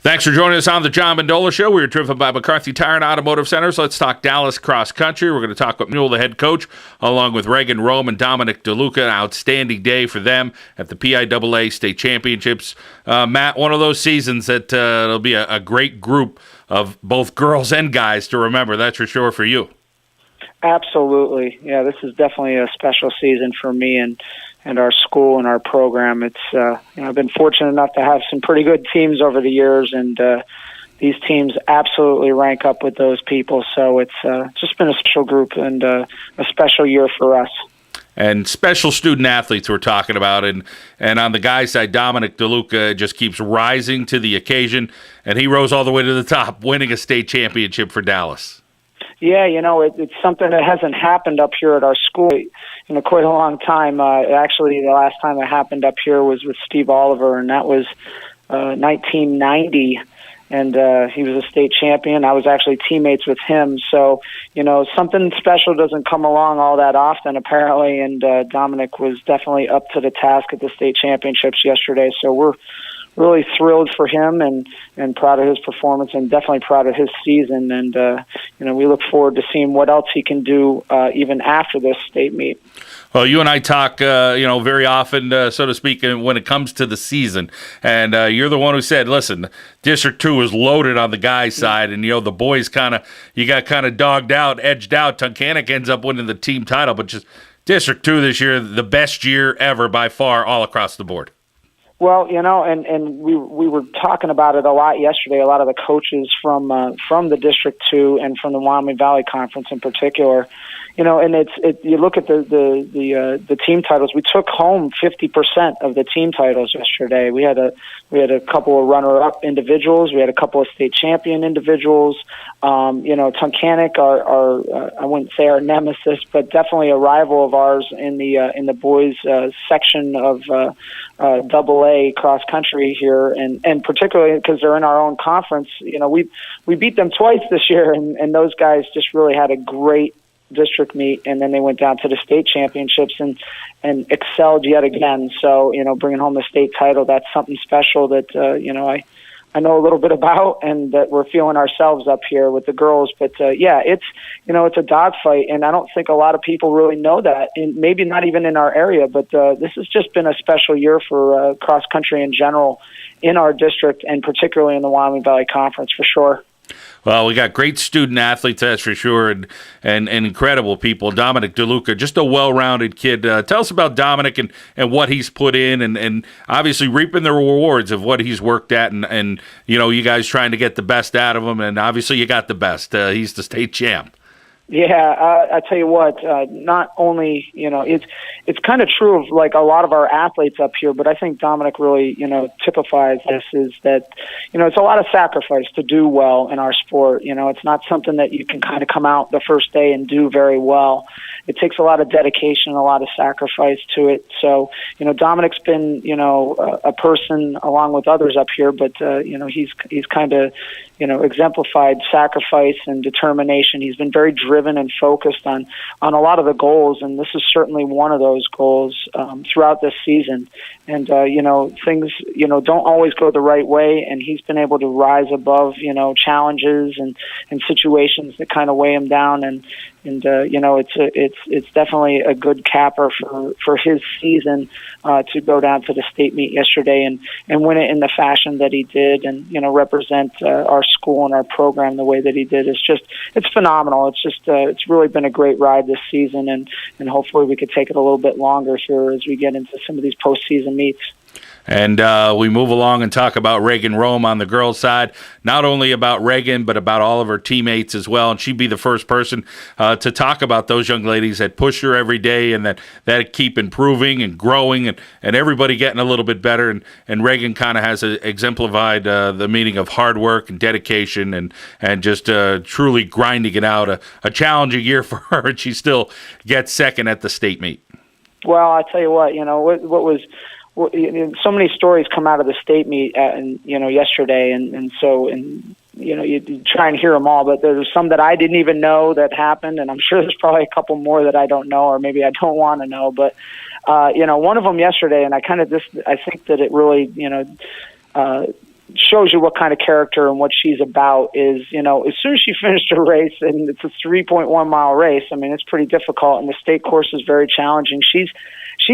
Thanks for joining us on the John Mendola Show. We're driven by McCarthy Tire and Automotive Centers. Let's talk Dallas cross country. We're going to talk with Mendola, the head coach, along with Regan Rome and Dominic DeLuca. An outstanding day for them at the PIAA State Championships. Matt, one of those seasons that it'll be a great group of both girls and guys to remember. That's for sure for you. Absolutely. Yeah, this is definitely a special season for me and our school and our program. It's I've been fortunate enough to have some pretty good teams over the years, and these teams absolutely rank up with those people. So it's just been a special group and a special year for us. And special student athletes we're talking about, and on the guys' side, Dominic DeLuca just keeps rising to the occasion, and he rose all the way to the top, winning a state championship for Dallas. Yeah, it's something that hasn't happened up here at our school in quite a long time. Actually, the last time it happened up here was with Steve Oliver, and that was 1990, and he was a state champion. I was actually teammates with him, so something special doesn't come along all that often, apparently, and Dominic was definitely up to the task at the state championships yesterday, so we're really thrilled for him and proud of his performance, and definitely proud of his season. And we look forward to seeing what else he can do even after this state meet. Well, you and I talk, very often, so to speak, when it comes to the season. And you're the one who said, listen, District 2 is loaded on the guys' side, and the boys you got dogged out, edged out. Tunkhannock ends up winning the team title, but just District 2 this year, the best year ever by far, all across the board. Well, and we were talking about it a lot yesterday. A lot of the coaches from the District 2 and from the Wyoming Valley Conference in particular, and you look at the team titles. We took home 50% of the team titles yesterday. We had a couple of runner-up individuals. We had a couple of state champion individuals. Tunkhannock, I wouldn't say our nemesis, but definitely a rival of ours in the boys section of AA cross country here, and particularly because they're in our own conference. We beat them twice this year, and those guys just really had a great district meet, and then they went down to the state championships and excelled yet again. So bringing home the state title, that's something special that I know a little bit about, and that we're feeling ourselves up here with the girls. But it's a dogfight, and I don't think a lot of people really know that, and maybe not even in our area. But this has just been a special year for cross country in general in our district, and particularly in the Wyoming Valley Conference for sure. Well, we got great student athletes, that's for sure, and incredible people. Dominic DeLuca, just a well-rounded kid. Tell us about Dominic and what he's put in, and obviously reaping the rewards of what he's worked at, and you guys trying to get the best out of him, and obviously you got the best. He's the state champ. Yeah, I tell you what, not only, it's kind of true of like a lot of our athletes up here, but I think Dominic really, typifies this, is that, it's a lot of sacrifice to do well in our sport. It's not something that you can kind of come out the first day and do very well. It takes a lot of dedication, a lot of sacrifice to it. So, Dominic's been, a person along with others up here, but, he's kind of, exemplified sacrifice and determination. He's been very driven and focused on a lot of the goals, and this is certainly one of those goals throughout this season. And things don't always go the right way, and he's been able to rise above challenges and situations that kind of weigh him down. And it's definitely a good capper for his season to go down to the state meet yesterday and win it in the fashion that he did, and represent our school and our program the way that he did. It's phenomenal. It's really been a great ride this season, and hopefully we could take it a little bit longer here as we get into some of these postseason meets. And we move along and talk about Regan Rome on the girls' side, not only about Regan, but about all of her teammates as well. And she'd be the first person to talk about those young ladies that push her every day and that keep improving and growing and everybody getting a little bit better. And Regan kind of has exemplified the meaning of hard work and dedication and just truly grinding it out. A challenging year for her, and she still gets second at the state meet. Well, I tell you what, what was... Well, so many stories come out of the state meet, yesterday, and you try and hear them all, but there's some that I didn't even know that happened, and I'm sure there's probably a couple more that I don't know, or maybe I don't want to know. But one of them yesterday, and I think that it really, shows you what kind of character and what she's about is, as soon as she finished her race, and it's a 3.1 mile race, I mean, it's pretty difficult, and the state course is very challenging. She's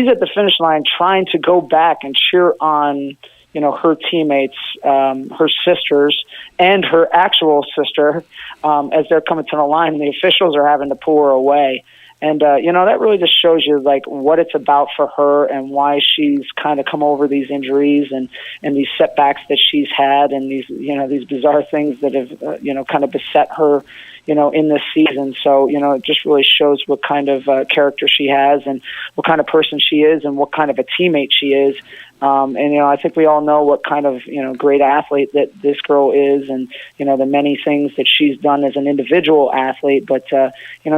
at the finish line trying to go back and cheer on, her teammates, her sisters, and her actual sister, as they're coming to the line, and the officials are having to pull her away. And, that really just shows you, like, what it's about for her and why she's kind of come over these injuries and these setbacks that she's had and these bizarre things that have, kind of beset her, in this season. So, it just really shows what kind of character she has and what kind of person she is and what kind of a teammate she is. And, I think we all know what kind of, great athlete that this girl is and, the many things that she's done as an individual athlete. But,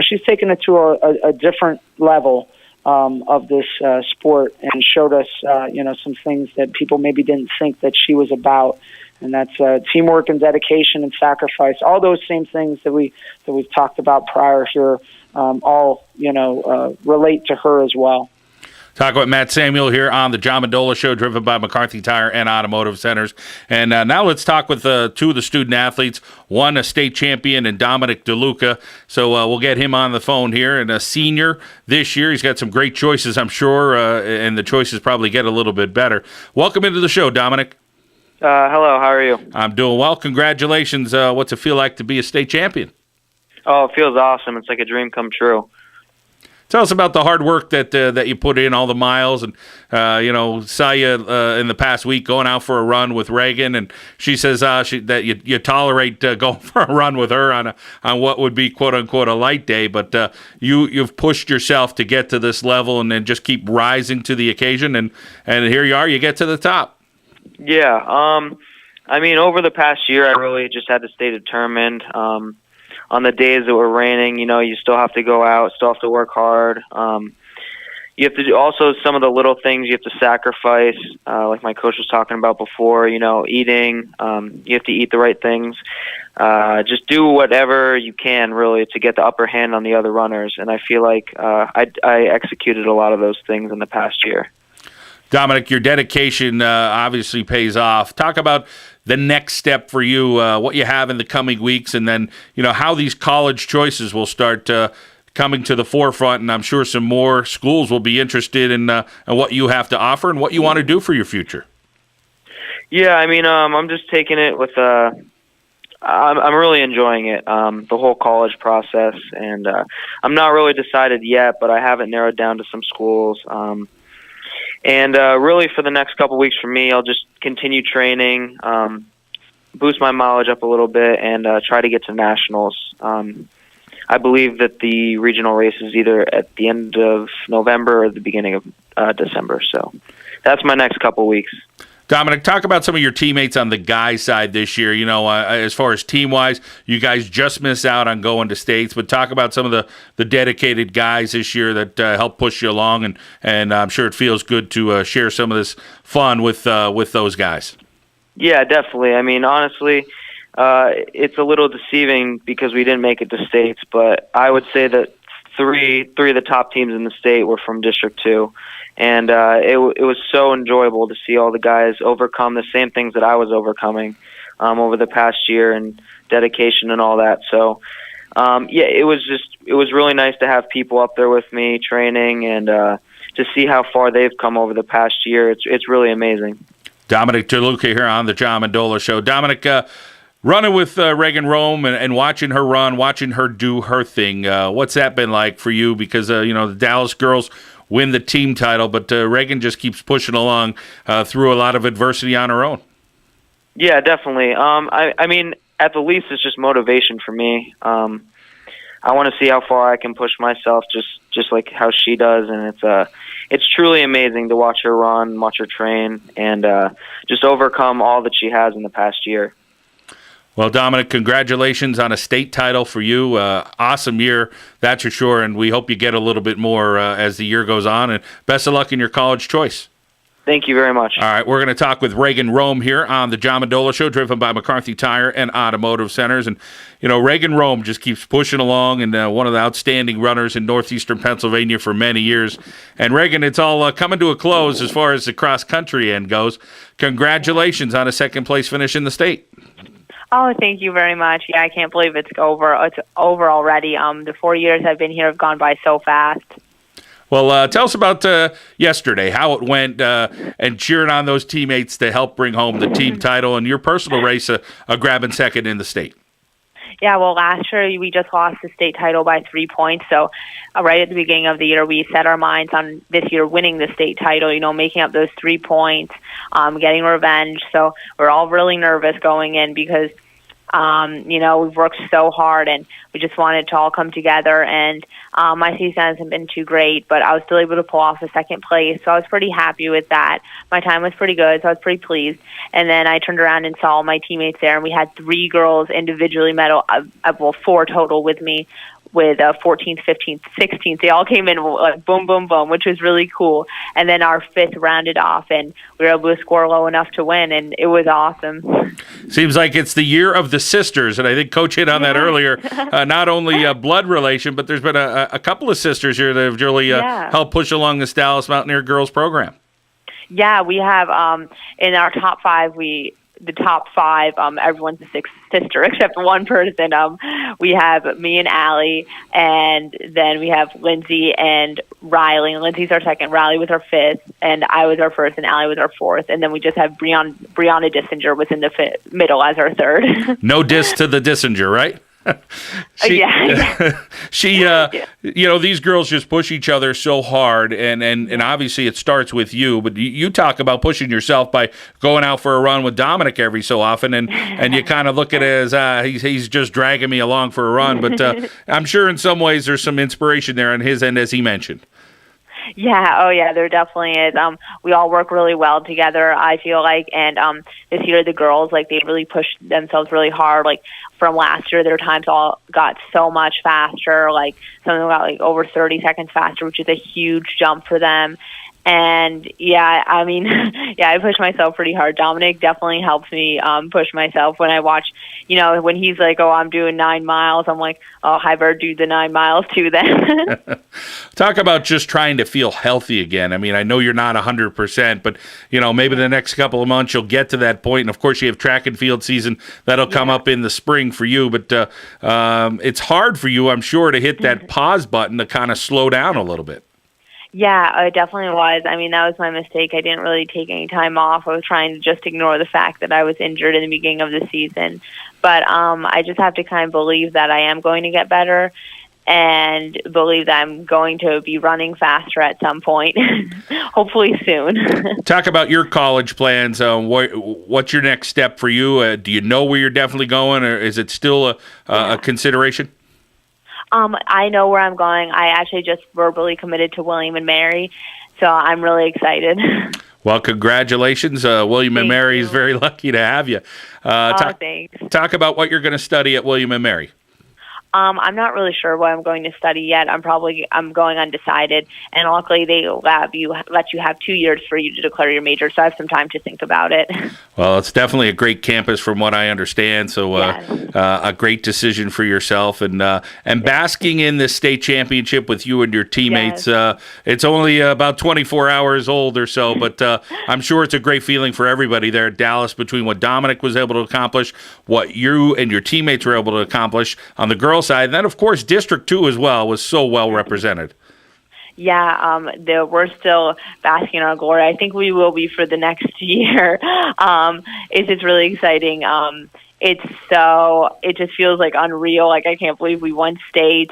she's taken it to a different level of this sport and showed us, some things that people maybe didn't think that she was about. And that's teamwork and dedication and sacrifice. All those same things that we've talked about prior here, all, relate to her as well. Talk with Matt Samuel here on the John Mendola Show, driven by McCarthy Tire and Automotive Centers. And now let's talk with two of the student athletes, one a state champion and Dominic DeLuca. So we'll get him on the phone here. And a senior this year, he's got some great choices, I'm sure, and the choices probably get a little bit better. Welcome into the show, Dominic. Hello, how are you? I'm doing well. Congratulations. What's it feel like to be a state champion? Oh, it feels awesome. It's like a dream come true. Tell us about the hard work that you put in, all the miles, and saw you in the past week going out for a run with Regan, and she says that you tolerate going for a run with her on what would be quote unquote a light day, but you've pushed yourself to get to this level and then just keep rising to the occasion, and here you are, you get to the top. Yeah, over the past year, I really just had to stay determined. On the days that were raining, you still have to go out, still have to work hard. You have to do also some of the little things you have to sacrifice, like my coach was talking about before, eating. You have to eat the right things. Just do whatever you can, really, to get the upper hand on the other runners. And I feel like I executed a lot of those things in the past year. Dominic, your dedication obviously pays off. Talk about the next step for you, what you have in the coming weeks, and then how these college choices will start coming to the forefront. And I'm sure some more schools will be interested in what you have to offer and what you want to do for your future. Yeah, I'm just taking it with. I'm really enjoying it, the whole college process, and I'm not really decided yet, but I have it narrowed down to some schools. And really, for the next couple weeks for me, I'll just continue training, boost my mileage up a little bit, and try to get to nationals. I believe that the regional race is either at the end of November or the beginning of December. So that's my next couple weeks. Dominic, talk about some of your teammates on the guys' side this year. As far as team-wise, you guys just missed out on going to states, but talk about some of the dedicated guys this year that help push you along, and I'm sure it feels good to share some of this fun with those guys. Yeah, definitely. Honestly, it's a little deceiving because we didn't make it to states, but I would say that three of the top teams in the state were from District 2. And it was so enjoyable to see all the guys overcome the same things that I was overcoming over the past year, and dedication and all that. So, it was really nice to have people up there with me training and to see how far they've come over the past year. It's really amazing. Dominic DeLuca here on the John Mendola Show. Dominic, running with Regan Rome and watching her run, watching her do her thing, what's that been like for you? Because, the Dallas girls win the team title, but Regan just keeps pushing along through a lot of adversity on her own. Yeah, definitely. At the least, it's just motivation for me. I want to see how far I can push myself, just like how she does, and it's truly amazing to watch her run, watch her train, and just overcome all that she has in the past year. Well, Dominic, congratulations on a state title for you. Awesome year, that's for sure, and we hope you get a little bit more as the year goes on, and best of luck in your college choice. Thank you very much. All right, we're going to talk with Regan Rome here on the John Mendola Show, driven by McCarthy Tire and Automotive Centers. And, Regan Rome just keeps pushing along, and one of the outstanding runners in northeastern Pennsylvania for many years. And, Regan, it's all coming to a close as far as the cross-country end goes. Congratulations on a second-place finish in the state. Oh, thank you very much. Yeah, I can't believe it's over. It's over already. The 4 years I've been here have gone by so fast. Well, tell us about yesterday, how it went, and cheering on those teammates to help bring home the team title and your personal race, grabbing second in the state. Yeah, well, last year we just lost the state title by 3 points. So right at the beginning of the year, we set our minds on this year winning the state title, making up those 3 points, getting revenge. So we're all really nervous going in because, we've worked so hard and we just wanted to all come together. And my season hasn't been too great, but I was still able to pull off a second place. So I was pretty happy with that. My time was pretty good, so I was pretty pleased. And then I turned around and saw my teammates there, and we had 3 girls individually medal, 4 total with me, with 14th, 15th, 16th. They all came in like boom, boom, boom, which was really cool. And then our 5th rounded off, and we were able to score low enough to win, and it was awesome. Seems like it's the year of the sisters, and I think Coach hit on that earlier. Not only a blood relation, but there's been a couple of sisters here that have really helped push along this Dallas Mountaineer girls program. Yeah, we have in our top 5, the top 5, everyone's a sister except one person. We have me and Allie, and then we have Lindsay and Riley. And Lindsay's our second, Riley was our 5th, and I was our 1st, and Allie was our 4th. And then we just have Brianna Dissinger was in the middle as our 3rd. No diss to the Dissinger, right? These girls just push each other so hard, and obviously it starts with you, but you talk about pushing yourself by going out for a run with Dominic every so often, and you kind of look at it as he's just dragging me along for a run, but I'm sure in some ways there's some inspiration there on his end, as he mentioned. Yeah, there definitely is. We all work really well together, I feel like, and this year the girls, they really pushed themselves really hard. From last year, their times all got so much faster. Some of them got over 30 seconds faster, which is a huge jump for them. And I push myself pretty hard. Dominic definitely helps me push myself when I watch, when he's like, oh, I'm doing 9 miles. I'm like, oh, I better do the 9 miles too then. Talk about just trying to feel healthy again. I mean, I know you're not 100%, but, maybe the next couple of months you'll get to that point. And, of course, you have track and field season that'll come up in the spring for you. But it's hard for you, I'm sure, to hit that pause button to kind of slow down a little bit. Yeah, it definitely was. I mean, that was my mistake. I didn't really take any time off. I was trying to just ignore the fact that I was injured in the beginning of the season. But I just have to kind of believe that I am going to get better and believe that I'm going to be running faster at some point, hopefully soon. Talk about your college plans. What's your next step for you? Do you know where you're definitely going, or is it still a consideration? I know where I'm going. I actually just verbally committed to William & Mary, so I'm really excited. Well, congratulations. William & Mary is very lucky to have you. Thanks. Talk about what you're going to study at William & Mary. I'm not really sure what I'm going to study yet. I'm going undecided, and luckily they let you have 2 years for you to declare your major, so I have some time to think about it. Well, it's definitely a great campus from what I understand, so a great decision for yourself, and basking in this state championship with you and your teammates. It's only about 24 hours old or so, but I'm sure it's a great feeling for everybody there at Dallas between what Dominic was able to accomplish, what you and your teammates were able to accomplish on the girls' side, and then, of course, District 2 as well was so well represented. Yeah, we're still basking in our glory. I think we will be for the next year. It's just really exciting. It just feels like unreal. I can't believe we won state.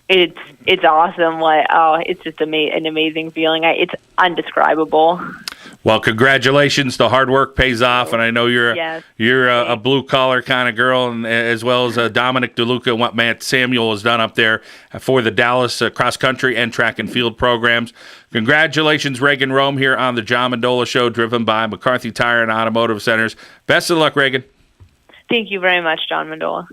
It's awesome. It's just an amazing feeling. It's indescribable. Well, congratulations. The hard work pays off, and I know you're a blue-collar kind of girl, and as well as Dominic DeLuca and what Matt Samuel has done up there for the Dallas cross-country and track and field programs. Congratulations, Regan Rome, here on the John Mendola Show, driven by McCarthy Tire and Automotive Centers. Best of luck, Regan. Thank you very much, John Mendola.